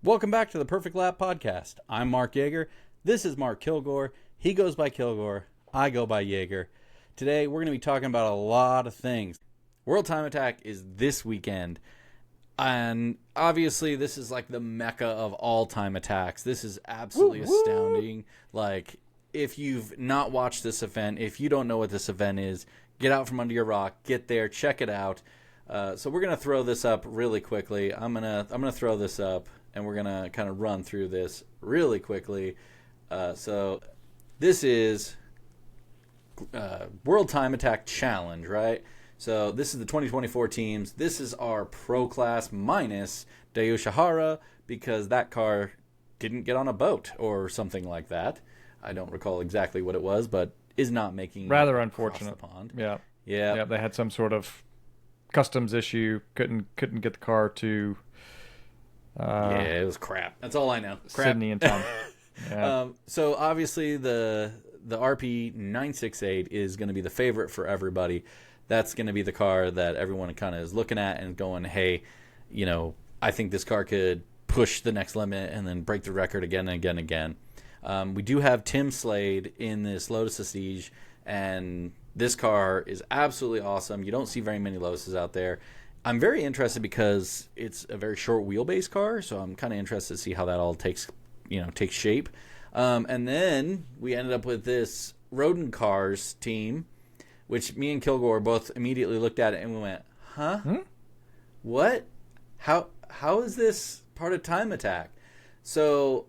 Welcome back to the Perfect Lap Podcast. I'm Mark Jager. This is Mark Kilgore. He goes by Kilgore. I go by Jager. Today, we're going to be talking about a lot of things. World Time Attack is this weekend. And obviously, this is like the mecca of all time attacks. This is absolutely astounding. Like, if you've not watched this event, if you don't know what this event is, get out from under your rock, get there, check it out. So we're going to throw this up really quickly. I'm gonna throw this up, and we're going to kind of run through this really quickly. So this is World Time Attack Challenge, right? So this is the 2024 teams. This is our pro class minus Dayu Shihara because that car didn't get on a boat or something like that. I don't recall exactly what it was, but is not making rather unfortunate. The pond. Yeah. They had some sort of customs issue. Couldn't get the car to. It was crap. That's all I know. Crap. Sydney in time. Yeah. So obviously the RP 968 is going to be the favorite for everybody. That's going to be the car that everyone kind of is looking at and going, hey, you know, I think this car could push the next limit and then break the record again and again and again. We do have Tim Slade in this Lotus Prestige, and this car is absolutely awesome. You don't see very many Lotuses out there. I'm very interested because it's a very short wheelbase car, so I'm kind of interested to see how that all takes shape. And then we ended up with this Rodin Cars team, which me and Kilgore both immediately looked at it and we went, huh? What? How is this part of Time Attack? So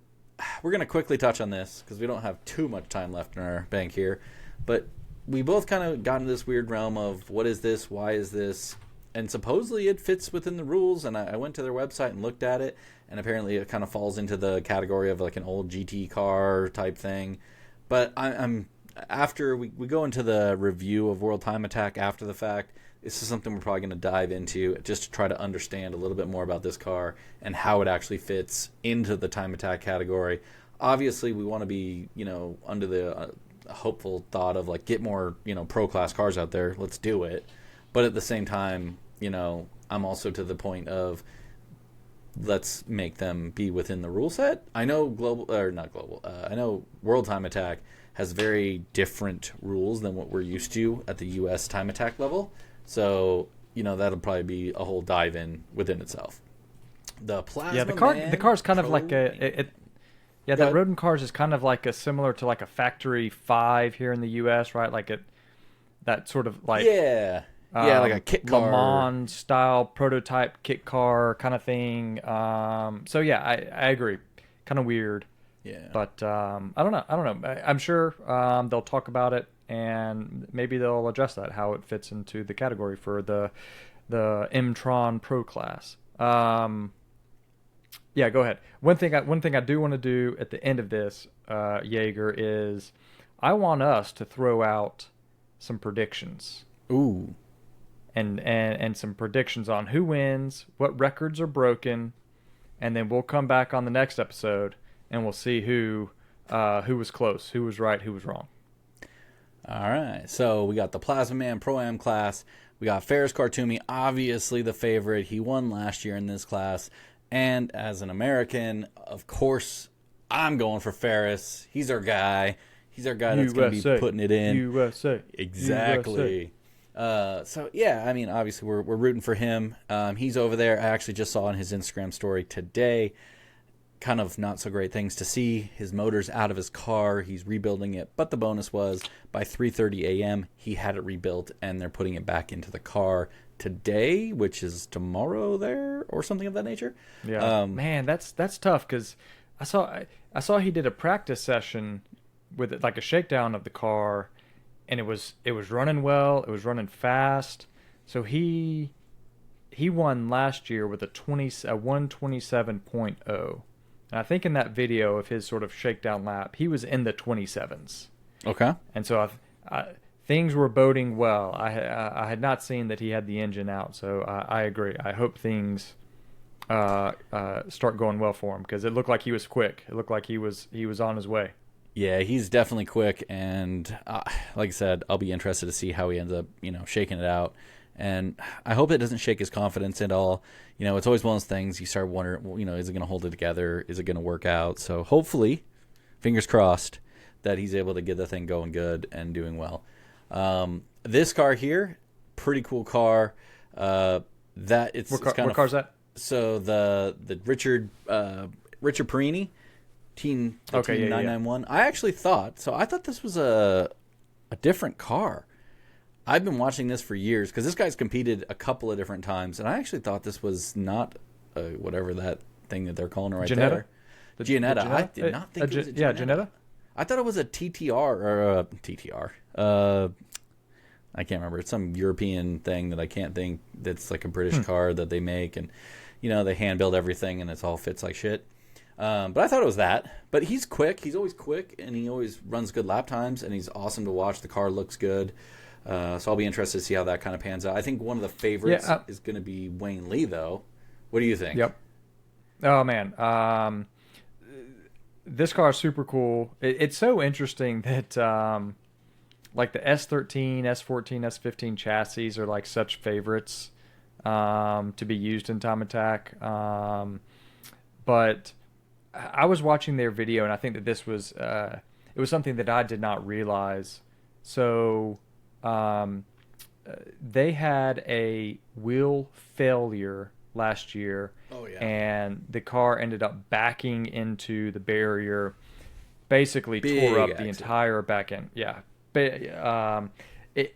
we're going to quickly touch on this because we don't have too much time left in our bank here. But we both kind of got into this weird realm of what is this? Why is this? And supposedly it fits within the rules. And I went to their website and looked at it. And apparently it kind of falls into the category of like an old GT car type thing. But I'm after we go into the review of World Time Attack after the fact, this is something we're probably going to dive into just to try to understand a little bit more about this car and how it actually fits into the Time Attack category. Obviously, we want to be, under the hopeful thought of like get more, pro class cars out there. Let's do it. But at the same time, I'm also to the point of let's make them be within the rule set. I know I know World Time Attack has very different rules than what we're used to at the U.S. Time Attack level. So, that'll probably be a whole dive in within itself. The Plasma the car's kind of like that Rodin Cars is kind of like similar to like a Factory 5 here in the U.S., right? Like that sort of like like a kit car, Le Mans style prototype kit car kind of thing. So yeah, I agree. Kind of weird. Yeah. But I don't know. I'm sure they'll talk about it and maybe they'll adjust that how it fits into the category for the M-Tron Pro class. Yeah, go ahead. One thing I do want to do at the end of this, Jaeger, is I want us to throw out some predictions. Ooh. And some predictions on who wins, what records are broken, and then we'll come back on the next episode and we'll see who was close, who was right, who was wrong. All right. So we got the Plasma Man Pro-Am class. We got Ferris Khartoumi, obviously the favorite. He won last year in this class. And as an American, of course, I'm going for Ferris. He's our guy. He's our guy that's going to be putting it in. USA. Exactly. So, yeah, I mean, obviously we're rooting for him. He's over there. I actually just saw on his Instagram story today kind of not so great things to see. His motor's out of his car. He's rebuilding it. But the bonus was by 3:30 a.m. he had it rebuilt, and they're putting it back into the car today, which is tomorrow there or something of that nature. Yeah. Man, that's tough because I saw he did a practice session with like a shakedown of the car, and it was running well. It was running fast. So he won last year with a 127.0. And I think in that video of his sort of shakedown lap, he was in the 27s. Okay. And so things were boding well. I had not seen that he had the engine out, so I agree. I hope things start going well for him because it looked like he was quick. It looked like he was on his way. Yeah, he's definitely quick, and like I said, I'll be interested to see how he ends up, shaking it out And I hope it doesn't shake his confidence at all. You know, it's always one of those things you start wondering, well, you know, is it going to hold it together? Is it going to work out? So hopefully, fingers crossed, that he's able to get the thing going good and doing well. This car here, pretty cool car. What car's that? So the Richard Perini, Team 991. Yeah. I thought this was a different car. I've been watching this for years because this guy's competed a couple of different times, and I actually thought this was not whatever that thing that they're calling it right there. Giannetta. I did not think it was a Giannetta. Yeah, Giannetta. I thought it was a TTR or a TTR. I can't remember. It's some European thing that I can't think. That's like a British car that they make, and you know they hand build everything, and it all fits like shit. But I thought it was that. But he's quick. He's always quick, and he always runs good lap times, and he's awesome to watch. The car looks good. So I'll be interested to see how that kind of pans out. I think one of the favorites is going to be Wayne Lee, though. What do you think? Yep. Oh, man. This car is super cool. It's so interesting that like the S13, S14, S15 chassis are like such favorites to be used in Time Attack. But I was watching their video, and I think that this was it was something that I did not realize. So they had a wheel failure last year. Oh, yeah. And the car ended up backing into the barrier, basically tore up the entire back end. Yeah. It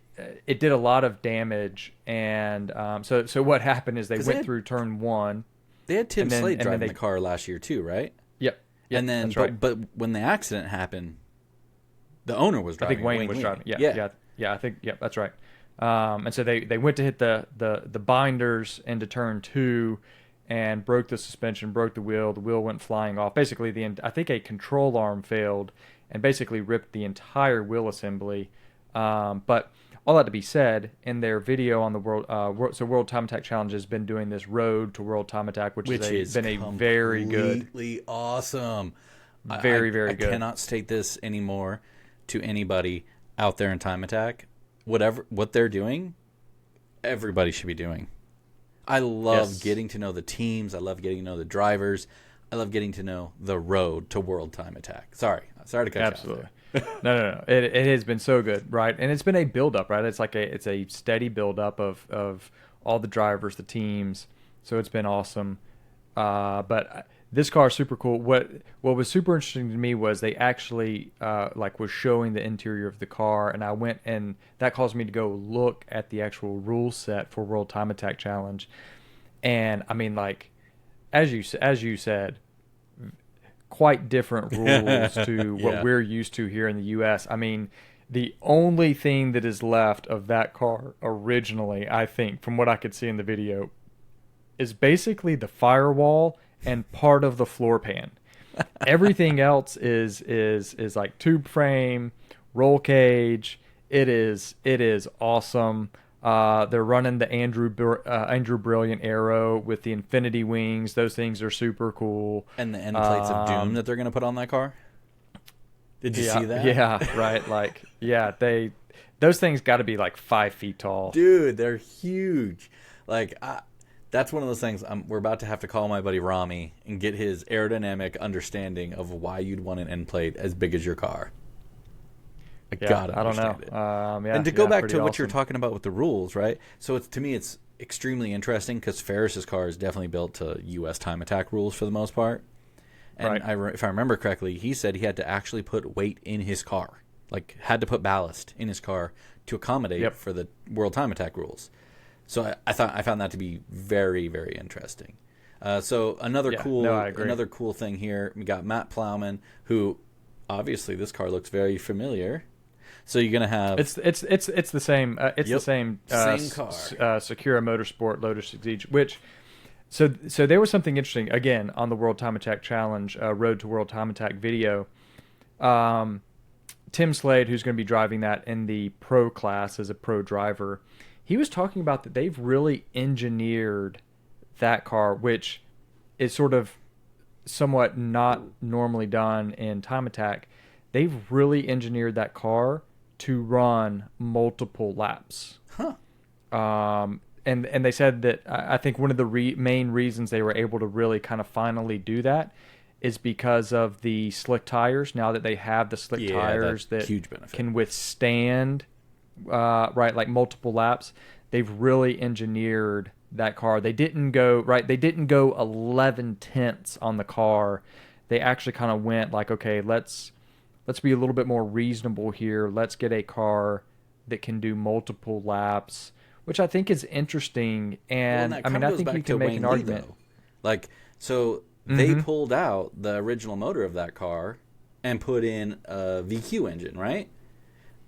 did a lot of damage, and so what happened is they went through turn one. They had Tim Slade driving the car last year too, right? Yep. And then, but when the accident happened, the owner was driving. I think Wayne was driving. Yeah. I think that's right. And so they went to hit the binders into turn two, and broke the suspension, broke the wheel. The wheel went flying off. Basically, I think a control arm failed, and basically ripped the entire wheel assembly. But all that to be said, in their video on the World Time Attack Challenge has been doing this Road to World Time Attack, which has been a very good, completely awesome, very good. I cannot state this anymore to anybody out there in Time Attack. What they're doing, everybody should be doing. I love getting to know the teams. I love getting to know the drivers. I love getting to know the road to World Time Attack. Sorry to cut you off. Absolutely. No. It has been so good, right? And it's been a build-up, right? It's like it's a steady build-up of all the drivers, the teams. So it's been awesome. But this car is super cool. What was super interesting to me was they actually was showing the interior of the car, and I went, and that caused me to go look at the actual rule set for World Time Attack Challenge. And I mean, like as you said, quite different rules to what we're used to here in the U.S. I mean, the only thing that is left of that car originally, I think, from what I could see in the video, is basically the firewall and part of the floor pan. Everything else is like tube frame, roll cage. It is awesome. They're running the Andrew Brilliant Aero with the infinity wings. Those things are super cool. And the end plates of doom that they're going to put on that car. Did you see that? Yeah, right. Those things got to be like 5 feet tall. Dude, they're huge. That's one of those things we're about to have to call my buddy Rami and get his aerodynamic understanding of why you'd want an end plate as big as your car. I don't know. And to go back to what you're talking about with the rules, right? So to me, it's extremely interesting because Ferris's car is definitely built to U.S. Time Attack rules for the most part. And if I remember correctly, he said he had to actually put weight in his car, had to put ballast in his car to accommodate for the World Time Attack rules. So I found that to be very, very interesting. So another cool thing here, we got Matt Plowman, who obviously this car looks very familiar. So you're gonna have it's the same the same car, Sakura Motorsport Lotus Exige, which so there was something interesting again on the World Time Attack Challenge Road to World Time Attack video. Tim Slade, who's going to be driving that in the pro class as a pro driver, he was talking about that they've really engineered that car, which is sort of somewhat not normally done in Time Attack. They've really engineered that car to run multiple laps. Huh. And they said that I think one of the main reasons they were able to really kind of finally do that is because of the slick tires. Now that they have the slick tires that huge benefit. Can withstand like multiple laps, they've really engineered that car. They didn't go 11 tenths on the car. They actually kind of went like, okay, let's be a little bit more reasonable here. Let's get a car that can do multiple laps, which I think is interesting. And I mean, I think you can make an argument. Like, so they pulled out the original motor of that car and put in a VQ engine, right?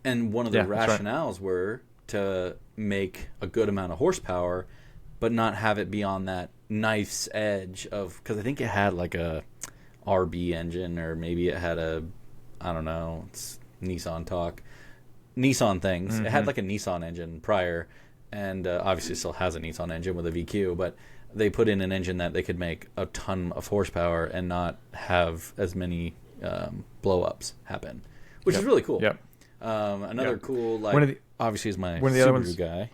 And one of the rationales were to make a good amount of horsepower, but not have it be on that knife's edge of, because I think it had like a RB engine, or maybe it had a, I don't know, it's Nissan talk. Nissan things. It had like a Nissan engine prior, and obviously still has a Nissan engine with a VQ, but they put in an engine that they could make a ton of horsepower and not have as many blow-ups happen, which is really cool. Yep. Another cool, like, obviously is my one of the Subaru other ones, guy.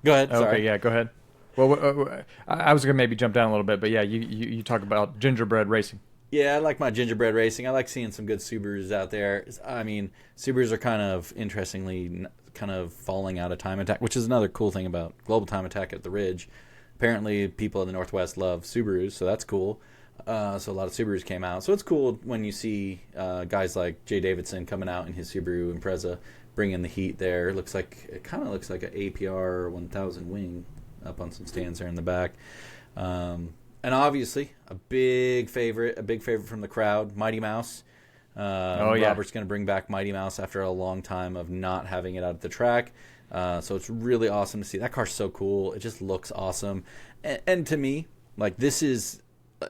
Go ahead. Sorry. Okay, yeah, go ahead. Well, I was going to maybe jump down a little bit, but yeah, you talk about gingerbread racing. Yeah, I like my gingerbread racing. I like seeing some good Subarus out there. I mean, Subarus are kind of, interestingly, kind of falling out of Time Attack, which is another cool thing about Global Time Attack at the Ridge. Apparently, people in the Northwest love Subarus, so that's cool. So a lot of Subarus came out. So it's cool when you see guys like Jay Davidson coming out in his Subaru Impreza, bringing the heat there. It kind of looks like an APR 1000 wing up on some stands there in the back. And obviously, a big favorite from the crowd, Mighty Mouse. Robert's going to bring back Mighty Mouse after a long time of not having it out at the track. So it's really awesome to see. That car's so cool. It just looks awesome. And to me, like, this is...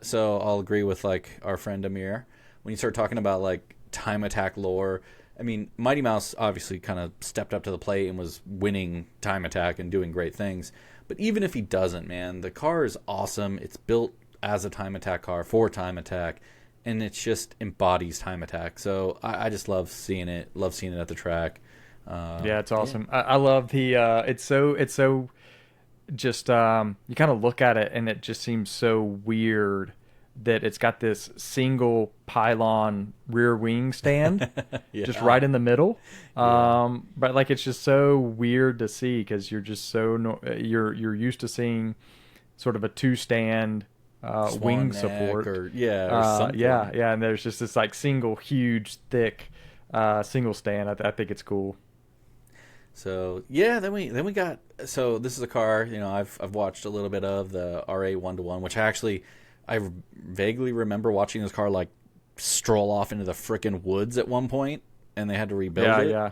So I'll agree with, like, our friend Amir. When you start talking about, like, Time Attack lore, I mean, Mighty Mouse obviously kind of stepped up to the plate and was winning Time Attack and doing great things. But even if he doesn't, man, the car is awesome. It's built as a Time Attack car for Time Attack, and it just embodies Time Attack. So I just love seeing it. Love seeing it at the track. Yeah, it's awesome. Yeah. I love the. It's so. Just you kind of look at it, and it just seems so weird that it's got this single pylon rear wing stand just right in the middle. But like, it's just so weird to see, because you're just so you're used to seeing sort of a two stand wing support or something. And there's just this like single huge thick single stand. I think it's cool. So then we got, so this is a car, you know, I've watched a little bit of the RA 1-to-1, which I vaguely remember watching this car like stroll off into the frickin' woods at one point, and they had to rebuild it. Yeah.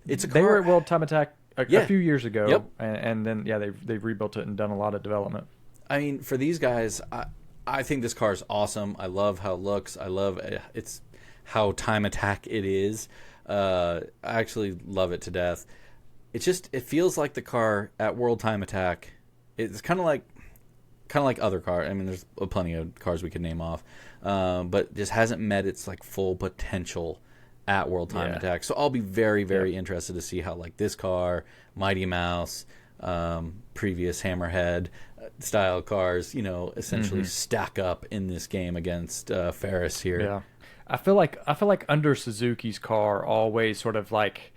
It's a car. They were at World Time Attack a few years ago. Yep. And then they've rebuilt it and done a lot of development. I mean, for these guys, I think this car is awesome. I love how it looks. I love it's how Time Attack it is. I actually love it to death. It feels like the car at World Time Attack. It's kind of like other cars. I mean, there's plenty of cars we could name off, but just hasn't met its like full potential at World Time Attack. So I'll be very, very interested to see how like this car, Mighty Mouse, previous Hammerhead style cars, you know, essentially stack up in this game against Ferris here. Yeah. I feel like under Suzuki's car always sort of like,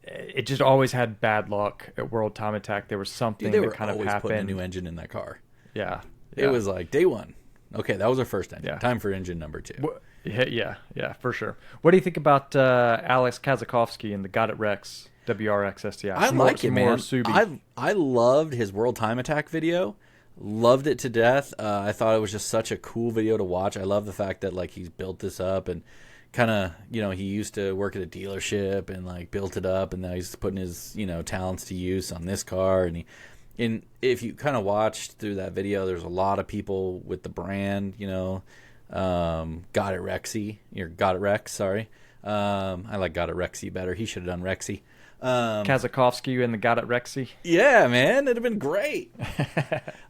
it just always had bad luck at World Time Attack. There was something that kind of happened. They were always putting a new engine in that car. Yeah. It was like day one. Okay, that was our first engine. Yeah. Time for engine number 2. Yeah, for sure. What do you think about Alex Kazakowski and the Got It Rex WRX STI? I like it, man. I loved his World Time Attack video. Loved it to death. I thought it was just such a cool video to watch. I love the fact that like he's built this up and kind of, you know, he used to work at a dealership and like built it up, and now he's putting his, you know, talents to use on this car. And if you kind of watched through that video, there's a lot of people with the brand, you know, Got It Rexy, or Got It Rex, sorry. I like Got It Rexy better. He should have done Rexy. Kazakowski and the Got It Rexy. Yeah, man, it'd have been great.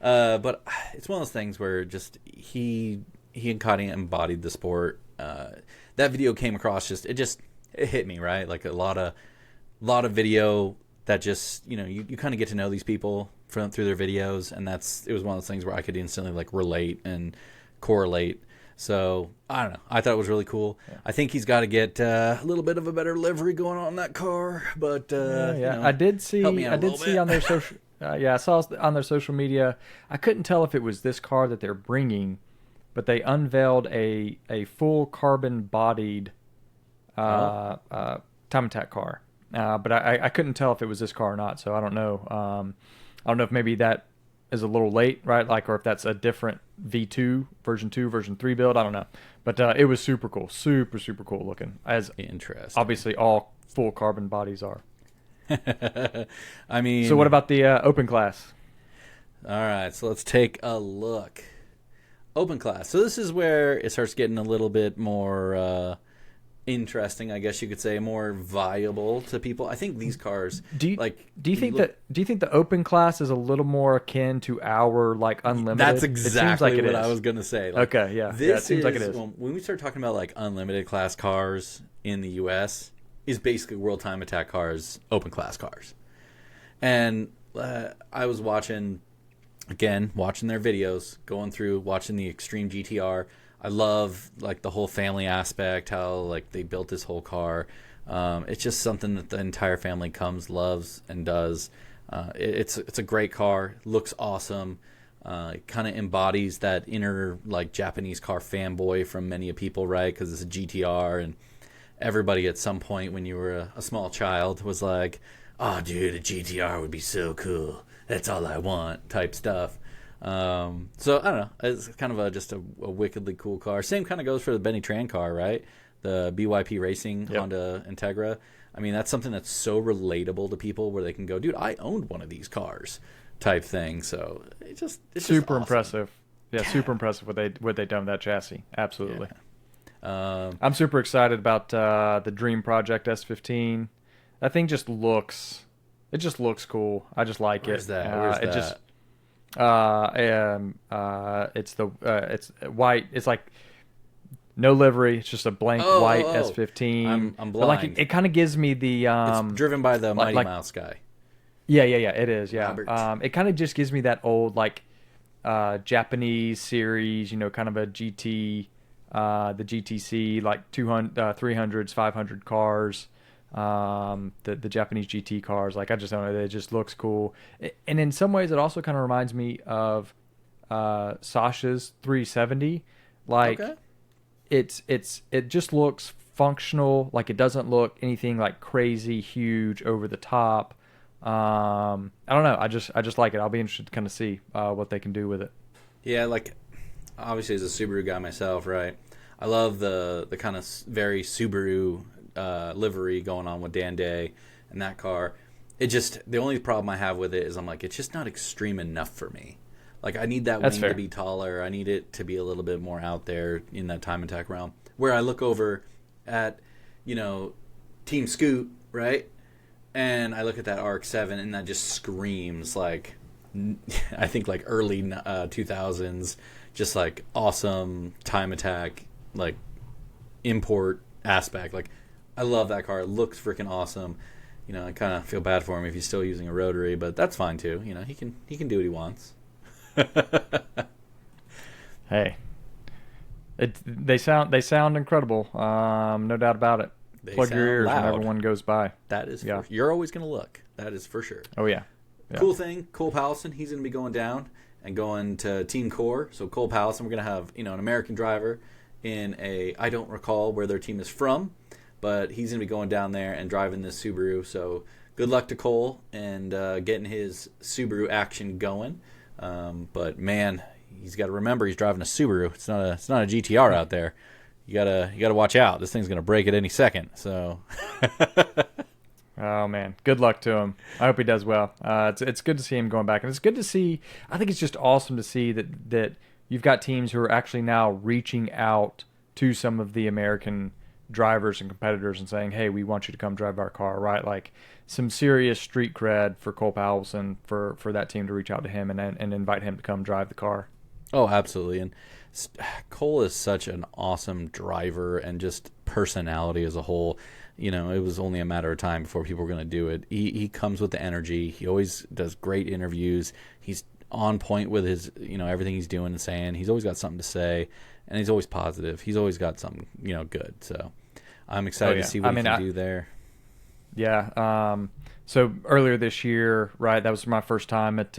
But it's one of those things where just he and Cotty embodied the sport. That video came across it hit me, right? Like a lot of video that just, you kind of get to know these people through their videos, and it was one of those things where I could instantly like relate and correlate. So I don't know. I thought it was really cool. Yeah. I think he's got to get a little bit of a better livery going on that car, but I did see on their social. I saw on their social media. I couldn't tell if it was this car that they're bringing, but they unveiled a full carbon bodied time attack car. But I couldn't tell if it was this car or not, so I don't know. I don't know if maybe that is a little late, right? Like, or if that's a different V2, version 2, version 3 build. I don't know. But it was super cool. Super, super cool looking. As interesting. Obviously, all full carbon bodies are. I mean... So what about the open class? All right, so let's take a look. Open class. So this is where it starts getting a little bit more... interesting, I guess you could say, more viable to people. I think these cars do you think the open class is a little more akin to our like unlimited? That's exactly what I was gonna say. Like, okay, yeah. It seems like it is. When we start talking about like unlimited class cars in the US, is basically World Time Attack cars, open class cars. And I was watching their videos, going through, watching the Extreme GTR. I love like the whole family aspect, how like they built this whole car. It's just something that the entire family loves and does. It's a great car, looks awesome. It kind of embodies that inner like Japanese car fanboy from many people, right? Because it's a GTR, and everybody at some point when you were a small child was like, "Oh, dude, a GTR would be so cool. That's all I want," type stuff. So I don't know. It's kind of just a wickedly cool car. Same kind of goes for the Benny Tran car, right? The BYP Racing Honda Integra. I mean, that's something that's so relatable to people where they can go, dude, I owned one of these cars, type thing. So it's super just awesome. Impressive. Yeah, super impressive what they done with that chassis. Absolutely. Yeah. I'm super excited about the Dream Project S15. That thing just looks cool. I just like Where's it. Where's that? It's white. It's like no livery. It's just a blank white S15. I'm blind. But like it kind of gives me the it's driven by the Mighty Mouse guy. Yeah. It is. Yeah. Robert. It kind of just gives me that old like Japanese series. Kind of a GT, the GTC like 200, 300s, 500 cars. The Japanese GT cars, like I just don't know, it just looks cool, and in some ways it also kind of reminds me of Sasha's 370. Like it just looks functional. Like it doesn't look anything like crazy huge over the top. I don't know, I just like it. I'll be interested to kind of see what they can do with it. Yeah, like obviously as a Subaru guy myself, right, I love the kind of very Subaru livery going on with Dan Day and that car. The only problem I have with it is I'm like, it's just not extreme enough for me. Like I need that wing to be taller. I need it to be a little bit more out there in that time attack realm. Where I look over at, Team Scoot, right? And I look at that RX-7 and that just screams like, I think like early 2000s, just like awesome time attack, like import aspect. Like I love that car. It looks freaking awesome. I kind of feel bad for him if he's still using a rotary, but that's fine too. He can do what he wants. Hey, they sound incredible. No doubt about it. Plug your ears loud. Whenever one goes by. That is, you're always gonna look. That is for sure. Oh yeah. Cool thing. Cole Powelson, he's gonna be going down and going to Team Core. So Cole Powelson, we're gonna have an American driver in I don't recall where their team is from, but he's going to be going down there and driving this Subaru. So good luck to Cole and getting his Subaru action going. But man, he's got to remember he's driving a Subaru. It's not a GTR out there. You gotta watch out. This thing's going to break at any second. So. Oh man, good luck to him. I hope he does well. It's good to see him going back, and it's good to see. I think it's just awesome to see that you've got teams who are actually now reaching out to some of the American drivers and competitors and saying, hey, we want you to come drive our car, right? Like some serious street cred for Cole Powelson for that team to reach out to him and invite him to come drive the car. Oh, absolutely. And Cole is such an awesome driver and just personality as a whole. You know, it was only a matter of time before people were going to do it. He comes with the energy. He always does great interviews. He's on point with his, you know, everything he's doing and saying. He's always got something to say, and he's always positive. He's always got something, you know, good. So I'm excited to see what he can do there. Yeah. So earlier this year, right, that was my first time at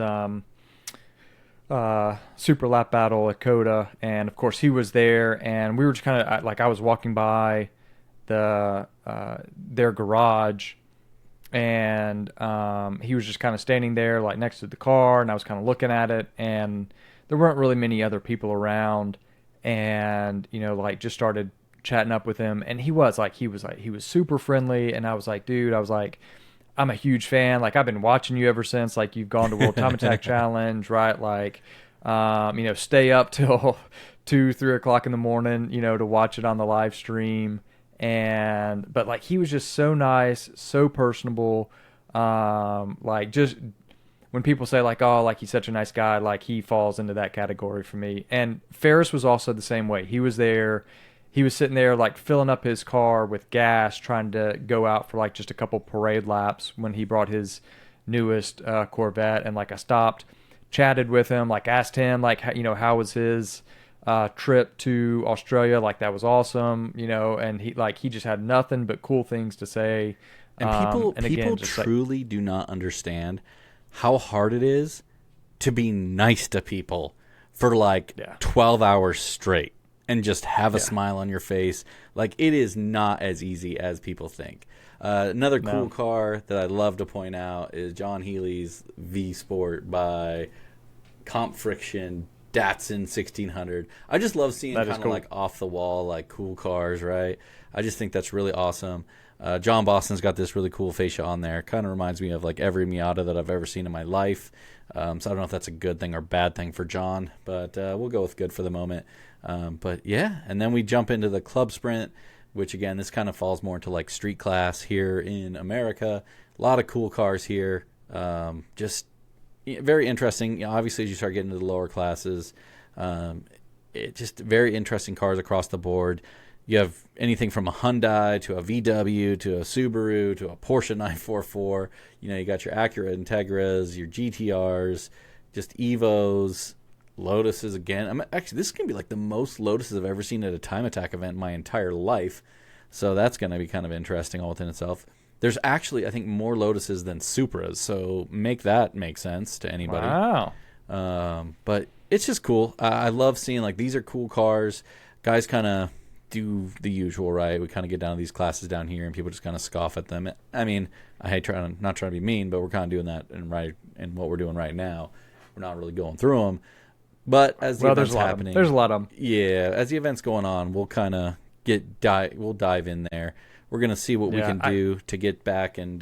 Super Lap Battle at Coda, and of course he was there, and we were just kind of like, I was walking by their garage, and he was just kind of standing there like next to the car, and I was kind of looking at it, and there weren't really many other people around, and you know, like, just started chatting up with him, and he was super friendly, and I was like, dude, I was like, I'm a huge fan. Like, I've been watching you ever since, like, you've gone to World Time Attack Challenge, right? Like, you know, stay up till 2-3 o'clock in the morning, you know, to watch it on the live stream. But like, he was just so nice, so personable. Like, just when people say like, oh, like, he's such a nice guy, like, he falls into that category for me. And Ferris was also the same way. He was there. He was sitting there like filling up his car with gas, trying to go out for like just a couple parade laps when he brought his newest Corvette. And like, I stopped, chatted with him, like, asked him like, you know, how was his trip to Australia? Like, that was awesome, you know. And he just had nothing but cool things to say. And people truly do not understand how hard it is to be nice to people for like 12 hours straight. And just have a smile on your face. Like, it is not as easy as people think. Another cool car that I'd love to point out is John Healy's V Sport by Comp Friction Datsun 1600. I just love seeing kind of cool, like, off the wall, like, cool cars, right? I just think that's really awesome. John Boston's got this really cool fascia on there. Kind of reminds me of like every Miata that I've ever seen in my life. So I don't know if that's a good thing or bad thing for John, but we'll go with good for the moment. But yeah, and then we jump into the Club Sprint, which again, this kind of falls more into like street class here in America. A lot of cool cars here. Just very interesting. You know, obviously, as you start getting into the lower classes, it just very interesting cars across the board. You have anything from a Hyundai to a VW to a Subaru to a Porsche 944. You know, you got your Acura Integras, your GTRs, just Evos, Lotuses again. Actually, this is going to be like the most Lotuses I've ever seen at a Time Attack event in my entire life. So that's going to be kind of interesting all within itself. There's actually, I think, more Lotuses than Supras. So make that make sense to anybody. Wow. But it's just cool. I love seeing, like, these are cool cars. Guys kind of do the usual, right? We kind of get down to these classes down here and people just kind of scoff at them. I mean, I hate not trying to be mean, but we're kind of doing that in what we're doing right now. We're not really going through them. But as the event's happening, there's a lot of them. Yeah, as the event's going on, we'll kind of we'll dive in there. We're gonna see what we can do to get back and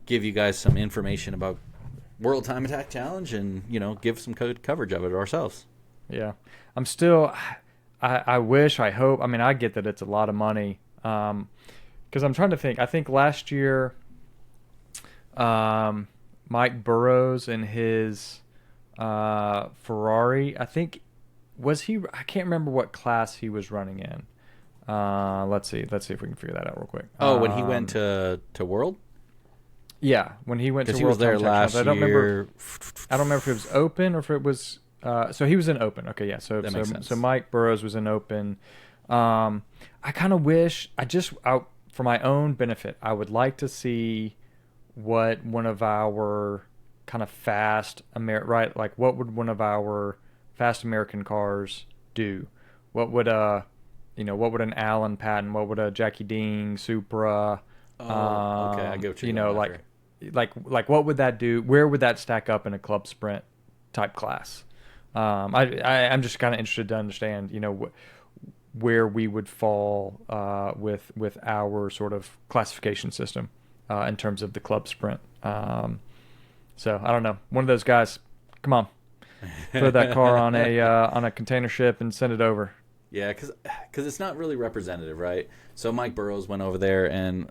give you guys some information about World Time Attack Challenge and give some coverage of it ourselves. Yeah, I'm still. I wish. I hope. I mean, I get that it's a lot of money. Because I'm trying to think. I think last year, Mike Burrows and his Ferrari, I think, was he? I can't remember what class he was running in. Let's see if we can figure that out real quick. Oh, when he went to World? Yeah, when he went to World. He was there last year. I don't remember if it was open or if it was. So he was in open. Okay, yeah. So Mike Burrows was in open. I kind of wish for my own benefit, I would like to see what one of our kind of fast what would one of our fast American cars do? What would what would an Alan Patton? What would a Jackie Dean Supra? Okay, I get what you're like what would that do? Where would that stack up in a Club Sprint type class? I'm just kind of interested to understand, where we would fall with our sort of classification system in terms of the Club Sprint. So I don't know. One of those guys, come on, throw that car on a container ship and send it over. Yeah, because it's not really representative, right? So Mike Burrows went over there, and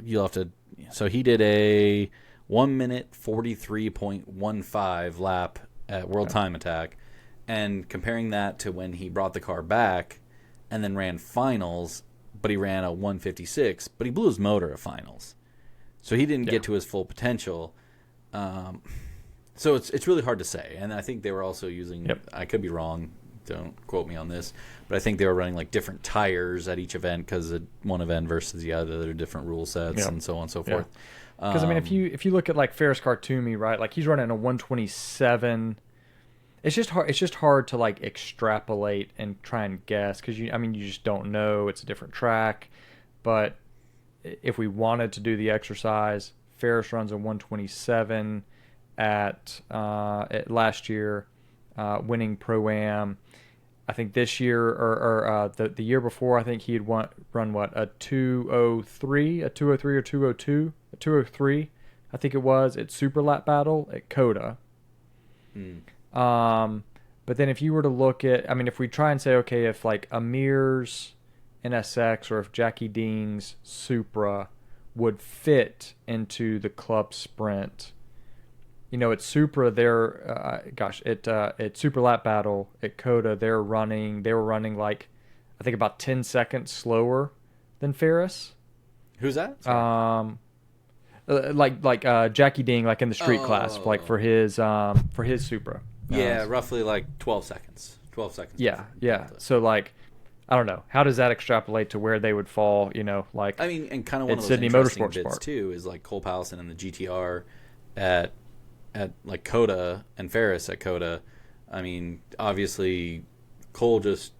you'll have to. So he did a 1 minute 43.15 lap at World Time Attack, And comparing that to when he brought the car back and then ran finals, but he ran a 156, but he blew his motor at finals. So he didn't get to his full potential. So it's really hard to say. And I think they were also using, I could be wrong, don't quote me on this, but I think they were running like different tires at each event because one event versus the other, there are different rule sets and so on and so forth. Because I mean, if you look at like Ferris Khartoumi, right? Like he's running a 127. It's just hard to like extrapolate and try and guess because you just don't know. It's a different track. But if we wanted to do the exercise, Ferris runs a 127 at last year, winning Pro-Am. I think this year or the year before, I think he had run what, a 203 or 202, a 203, I think it was, at Super Lap Battle at COTA. But then if you were to look at, I mean, if we try and say, okay, if like Amir's NSX or if Jackie Dean's Supra would fit into the club sprint, you know, at Supra, at Super Lap Battle at COTA, they were running like, I think about 10 seconds slower than Ferris. Who's that? Like Jackie Dean, like in the street class, like for his Supra. Yeah, roughly like 12 seconds. 12 seconds. Yeah. So like, I don't know. How does that extrapolate to where they would fall? You know, like I mean, and kind of one of those Sydney interesting Motorsports bits Park too is like Cole Pallison and the GTR at like COTA and Ferris at COTA. I mean, obviously Cole just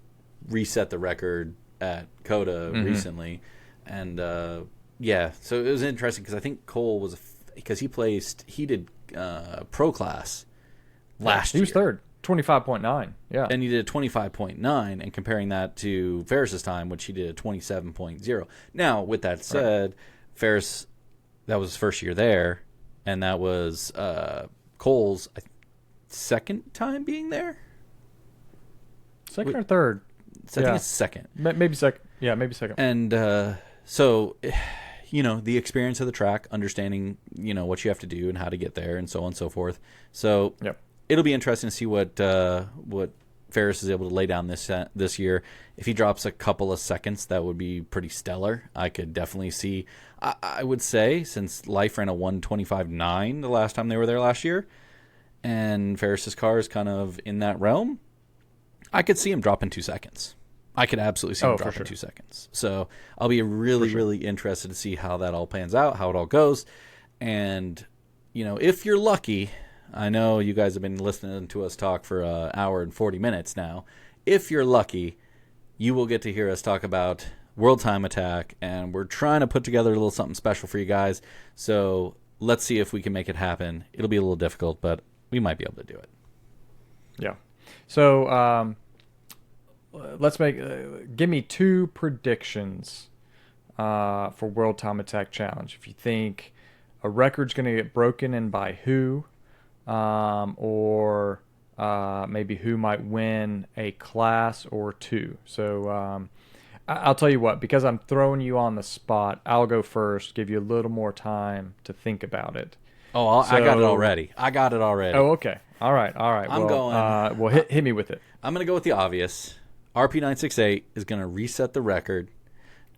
reset the record at COTA recently, and so it was interesting because I think Cole was because he did pro class last year. He was third, 25.9. Yeah, and he did a 25.9, and comparing that to Ferris's time, which he did a 27.0. Now, with that said, Ferris, that was his first year there. And that was Cole's second time being there? Second or third? I think it's second. Maybe second. Yeah, maybe second. And so, you know, the experience of the track, understanding, you know, what you have to do and how to get there and so on and so forth. So it'll be interesting to see what Ferris is able to lay down this year. If he drops a couple of seconds, that would be pretty stellar. I could definitely see. I would say, since Life ran a 125.9 the last time they were there last year, and Ferris's car is kind of in that realm, I could see him dropping 2 seconds. I could absolutely see him dropping 2 seconds. So I'll be really interested to see how that all pans out, how it all goes. And, you know, if you're lucky, I know you guys have been listening to us talk for an hour and 40 minutes now. If you're lucky, you will get to hear us talk about World Time Attack, and we're trying to put together a little something special for you guys. So let's see if we can make it happen. It'll be a little difficult, but we might be able to do it. Yeah. So let's give me 2 predictions for World Time Attack Challenge. If you think a record's going to get broken, and by who, or maybe who might win a class or 2. So I'll tell you what, because I'm throwing you on the spot, I'll go first, give you a little more time to think about it. Oh, I got it already. Oh, okay. All right. I'm going. Well, hit me with it. I'm going to go with the obvious. RP968 is going to reset the record.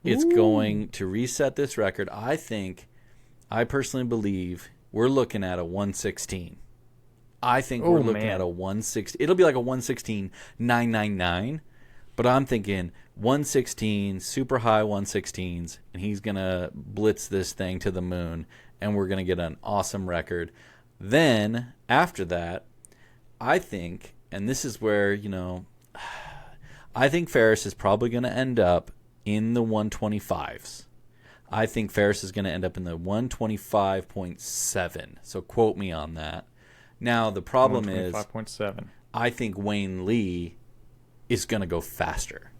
It's going to reset this record. I personally believe we're looking at a 116. I think we're looking at a 116. It'll be like a 116.999, but I'm thinking 116, super high 116s, and he's going to blitz this thing to the moon, and we're going to get an awesome record. Then, after that, I think, and this is where, you know, I think Ferris is probably going to end up in the 125s. I think Ferris is going to end up in the 125.7. So quote me on that. Now, the problem is, I think Wayne Lee is going to go faster.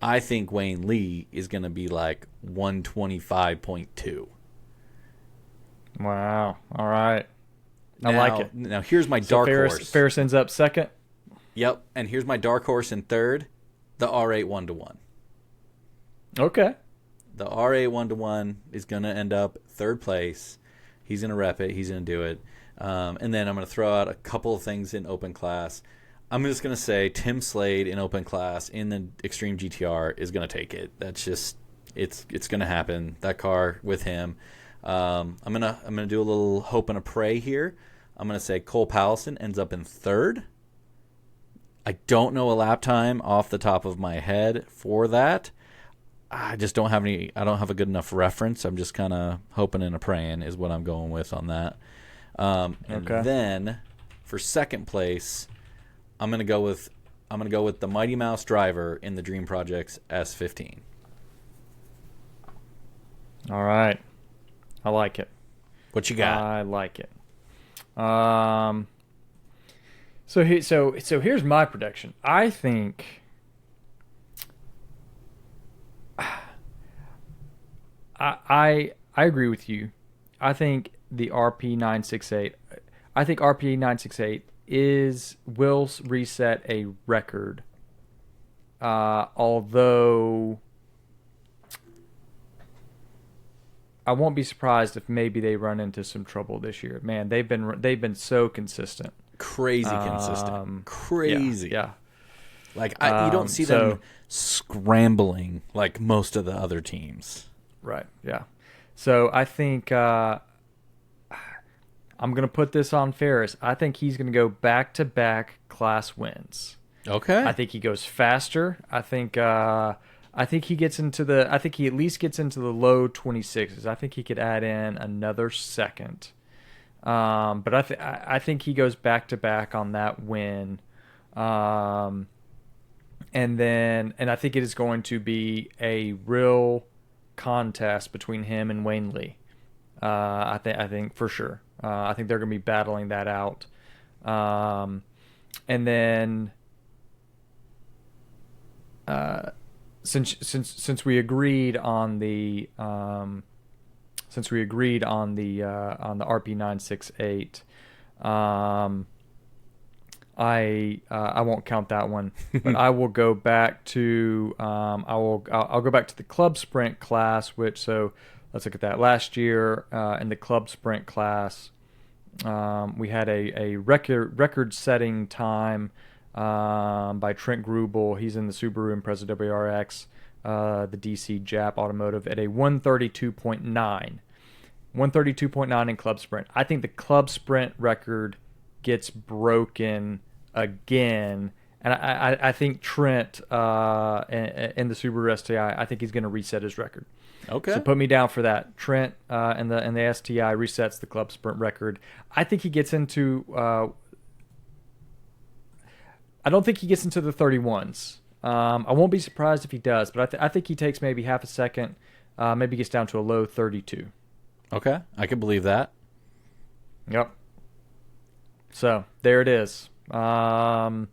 I think Wayne Lee is going to be like 125.2. Wow. All right. I like it. Now, here's my dark horse. Ferris ends up second? Yep. And here's my dark horse in third, the R8 1-to-1. Okay. The R8 1-to-1 is going to end up third place. He's going to rep it. He's going to do it. And then I'm going to throw out a couple of things in open class. I'm just gonna say Tim Slade in open class in the Extreme GTR is gonna take it. That's just it's gonna happen. That car with him. I'm gonna do a little hope and a pray here. I'm gonna say Cole Pallison ends up in third. I don't know a lap time off the top of my head for that. I just don't have any. I don't have a good enough reference. I'm just kind of hoping and a praying is what I'm going with on that. And then for second place, I'm gonna go with the Mighty Mouse driver in the Dream Projects S15. All right, I like it. What you got? I like it. So here's my prediction. I think. I agree with you. I think the RP968. I think RP968 will reset a record. Although I won't be surprised if maybe they run into some trouble this year. Man, they've been so consistent. Crazy consistent. Crazy. Yeah. Like you don't see them scrambling like most of the other teams. Right. Yeah. So I think I'm going to put this on Ferris. I think he's going to go back-to-back class wins. Okay. I think he goes faster. I think he gets into the. I think he at least gets into the low 26s. I think he could add in another second. But I think he goes back-to-back on that win. And I think it is going to be a real contest between him and Wayne Lee. I think for sure. I think they're going to be battling that out. And then since we agreed on the RP968, I won't count that one, but I will go back to I'll go back to the club sprint class, so let's look at that. Last year in the club sprint class, we had a record setting time by Trent Grubel. He's in the Subaru Impreza WRX, the DC Jap Automotive, at a 132.9. 132.9 in club sprint. I think the club sprint record gets broken again, and I think Trent in the Subaru STI, I think he's going to reset his record. Okay. So put me down for that. Trent and the STI resets the club sprint record. I think he gets into. I don't think he gets into the 31s. I won't be surprised if he does, but I think he takes maybe half a second. Maybe gets down to a low 32. Okay, I can believe that. Yep. So there it is. I'm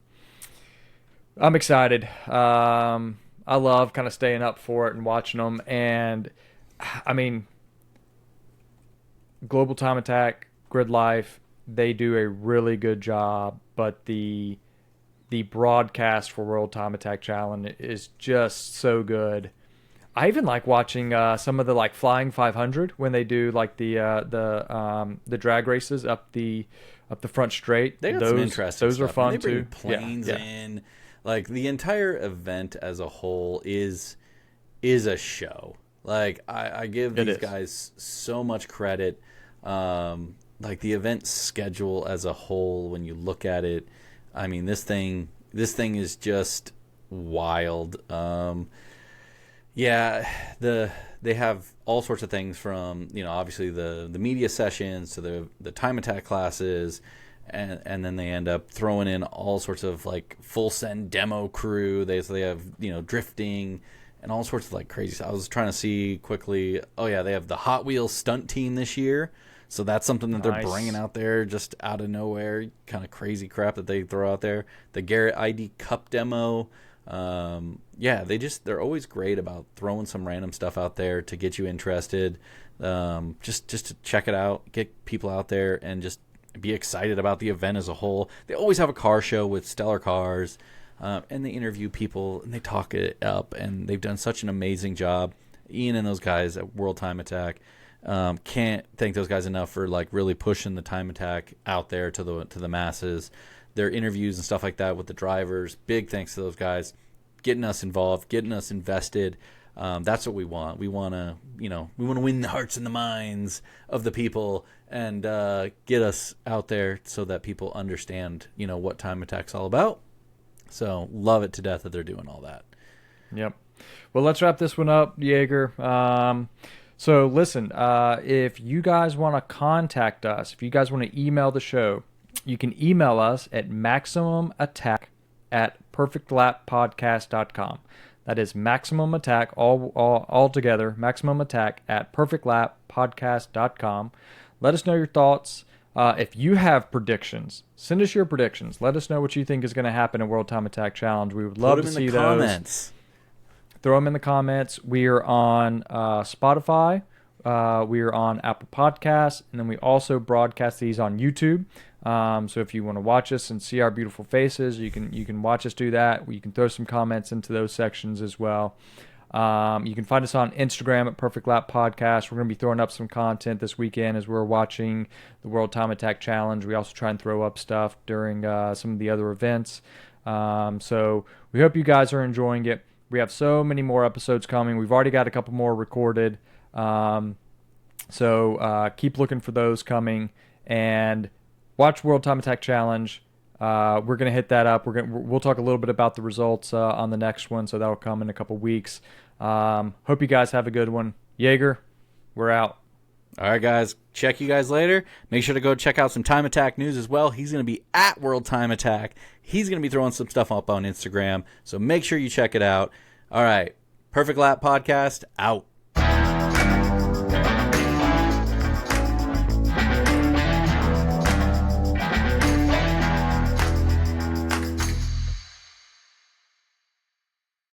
excited. I love kind of staying up for it and watching them. And I mean, Global Time Attack, Grid Life, they do a really good job. But the broadcast for World Time Attack Challenge is just so good. I even like watching some of the like Flying 500 when they do like the drag races up the front straight. They got some interesting those stuff. Are fun they bring too. Planes in, like the entire event as a whole is a show. Like I give these guys so much credit. Like the event schedule as a whole, when you look at it, I mean this thing is just wild. They have all sorts of things from, obviously the media sessions to the time attack classes, and then they end up throwing in all sorts of like full send demo crew. They have drifting and all sorts of like crazy stuff. I was trying to see quickly. Oh yeah, they have the Hot Wheels stunt team this year. So that's something that they're bringing out there just out of nowhere. Kind of crazy crap that they throw out there. The Garrett ID Cup demo. They're always great about throwing some random stuff out there to get you interested, just to check it out, get people out there, and just be excited about the event as a whole. They always have a car show with stellar cars, and they interview people and they talk it up, and they've done such an amazing job. Ian and those guys at World Time Attack, can't thank those guys enough for like really pushing the time attack out there to the masses. their interviews and stuff like that with the drivers. Big thanks to those guys, getting us involved, getting us invested. That's what we want. We want to, win the hearts and the minds of the people and get us out there so that people understand, what Time Attack's all about. So love it to death that they're doing all that. Yep. Well, let's wrap this one up, Jaeger. So listen, if you guys want to contact us, if you guys want to email the show, you can email us at maximumattack@perfectlappodcast.com. That is Maximum Attack, all together, Maximum Attack @perfectlappodcast.com. Let us know your thoughts. If you have predictions, send us your predictions. Let us know what you think is going to happen in World Time Attack Challenge. We would love to see those. Comments. Throw them in the comments. We are on Spotify. We are on Apple Podcasts. And then we also broadcast these on YouTube. So if you want to watch us and see our beautiful faces, you can watch us do that. You can throw some comments into those sections as well. You can find us on Instagram at Perfect Lap Podcast. We're going to be throwing up some content this weekend as we're watching the World Time Attack Challenge. We also try and throw up stuff during some of the other events. So we hope you guys are enjoying it. We have so many more episodes coming. We've already got a couple more recorded. So keep looking for those coming. And watch World Time Attack Challenge. We're going to hit that up. We'll talk a little bit about the results on the next one, so that'll come in a couple weeks. Hope you guys have a good one. Jaeger, we're out. All right, guys. Check you guys later. Make sure to go check out some Time Attack news as well. He's going to be at World Time Attack. He's going to be throwing some stuff up on Instagram, so make sure you check it out. All right. Perfect Lap Podcast, out.